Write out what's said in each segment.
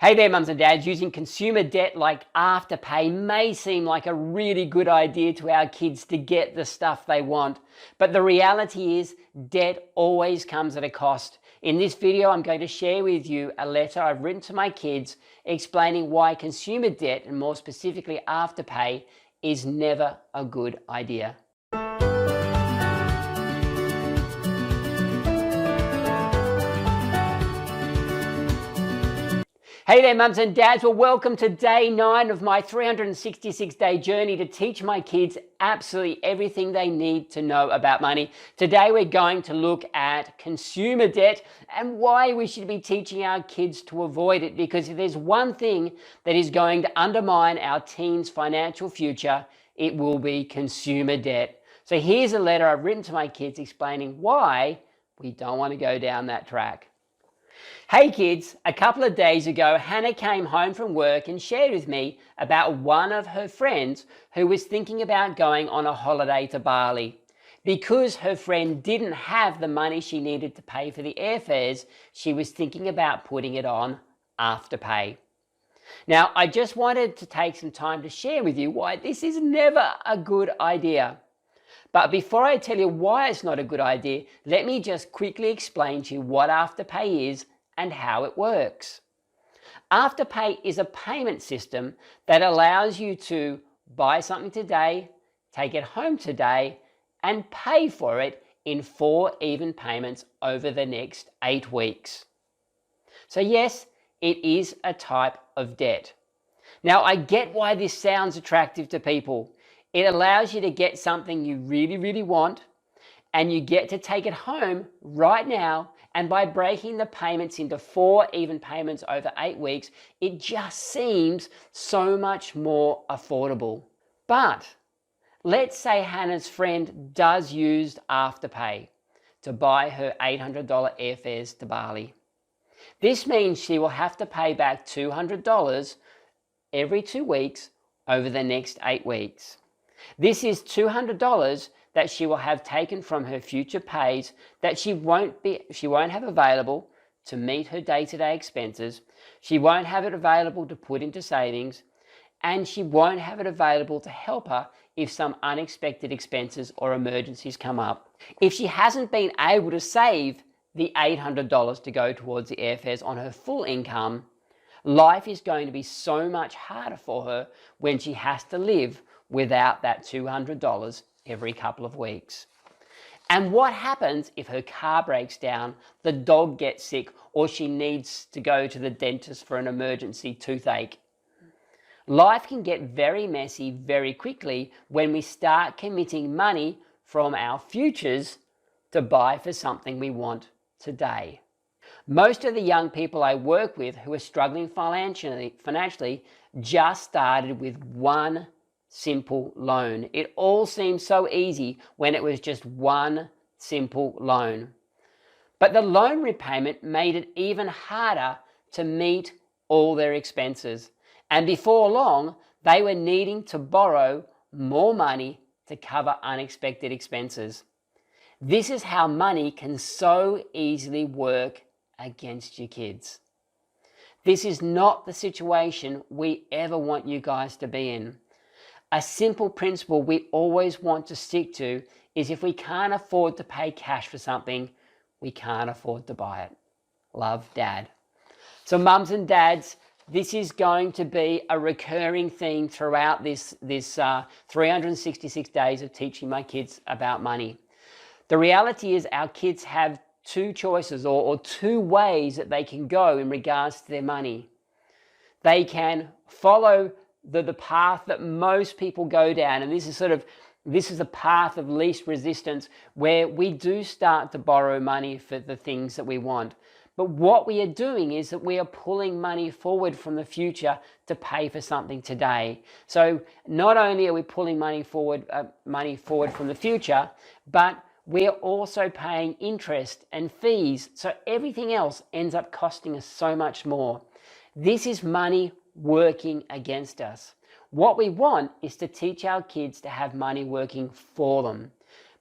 Hey there, mums and dads. Using consumer debt like Afterpay may seem like a really good idea to our kids to get the stuff they want, but the reality is debt always comes at a cost. In this video, I'm going to share with you a letter I've written to my kids explaining why consumer debt, and more specifically Afterpay, is never a good idea. Hey there, mums and dads. Well, welcome to day 9 of my 366-day journey to teach my kids absolutely everything they need to know about money. Today, we're going to look at consumer debt and why we should be teaching our kids to avoid it. Because if there's one thing that is going to undermine our teens' financial future, it will be consumer debt. So here's a letter I've written to my kids explaining why we don't want to go down that track. Hey kids, a couple of days ago, Hannah came home from work and shared with me about one of her friends who was thinking about going on a holiday to Bali. Because her friend didn't have the money she needed to pay for the airfares, she was thinking about putting it on Afterpay. Now, I just wanted to take some time to share with you why this is never a good idea. But before I tell you why it's not a good idea, let me just quickly explain to you what Afterpay is and how it works. Afterpay is a payment system that allows you to buy something today, take it home today, and pay for it in 4 even payments over the next 8 weeks. So yes, it is a type of debt. Now, I get why this sounds attractive to people. It allows you to get something you really want, and you get to take it home right now. And by breaking the payments into 4 even payments over 8 weeks, it just seems so much more affordable. But let's say Hannah's friend does use Afterpay to buy her $800 airfares to Bali. This means she will have to pay back $200 every 2 weeks over the next 8 weeks. This is $200 that she will have taken from her future pays that she won't have available to meet her day-to-day expenses. She won't have it available to put into savings, and she won't have it available to help her if some unexpected expenses or emergencies come up. If she hasn't been able to save the $800 to go towards the airfares on her full income, life is going to be so much harder for her when she has to live without that $200 every couple of weeks. And what happens if her car breaks down, the dog gets sick, or she needs to go to the dentist for an emergency toothache? Life can get very messy very quickly when we start committing money from our futures to buy for something we want today. Most of the young people I work with who are struggling financially just started with one simple loan. It all seemed so easy when it was just one simple loan. But the loan repayment made it even harder to meet all their expenses. And before long, they were needing to borrow more money to cover unexpected expenses. This is how money can so easily work against you kids. This is not the situation we ever want you guys to be in. A simple principle we always want to stick to is if we can't afford to pay cash for something, we can't afford to buy it. Love, Dad. So mums and dads, this is going to be a recurring theme throughout this 366 days of teaching my kids about money. The reality is our kids have 2 choices or 2 ways that they can go in regards to their money. They can follow the path that most people go down, and this is a path of least resistance, where we do start to borrow money for the things that we want. But what we are doing is that we are pulling money forward from the future to pay for something today. So not only are we pulling money forward from the future, but we are also paying interest and fees. So everything else ends up costing us so much more. This is money working against us. What we want is to teach our kids to have money working for them.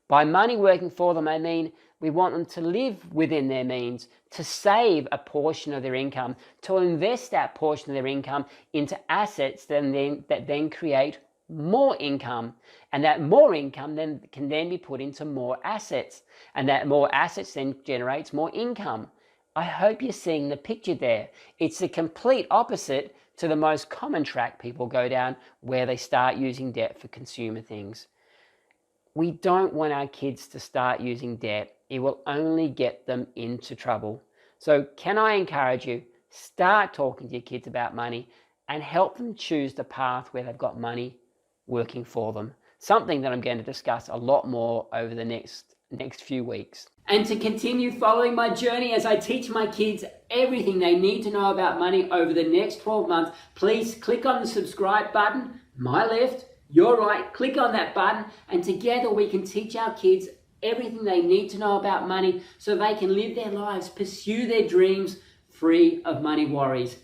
By money working for them, I mean We want them to live within their means, to save a portion of their income, to invest that portion of their income into assets that then create more income. And that more income then can then be put into more assets. And that more assets then generates more income. I hope you're seeing the picture there. It's the complete opposite to the most common track people go down, where they start using debt for consumer things. We don't want our kids to start using debt. It will only get them into trouble. So can I encourage you, start talking to your kids about money and help them choose the path where they've got money working for them. Something that I'm going to discuss a lot more over the next few weeks. And to continue following my journey as I teach my kids everything they need to know about money over the next 12 months, please click on the subscribe button, my left, your right, click on that button, and together we can teach our kids everything they need to know about money so they can live their lives, pursue their dreams free of money worries.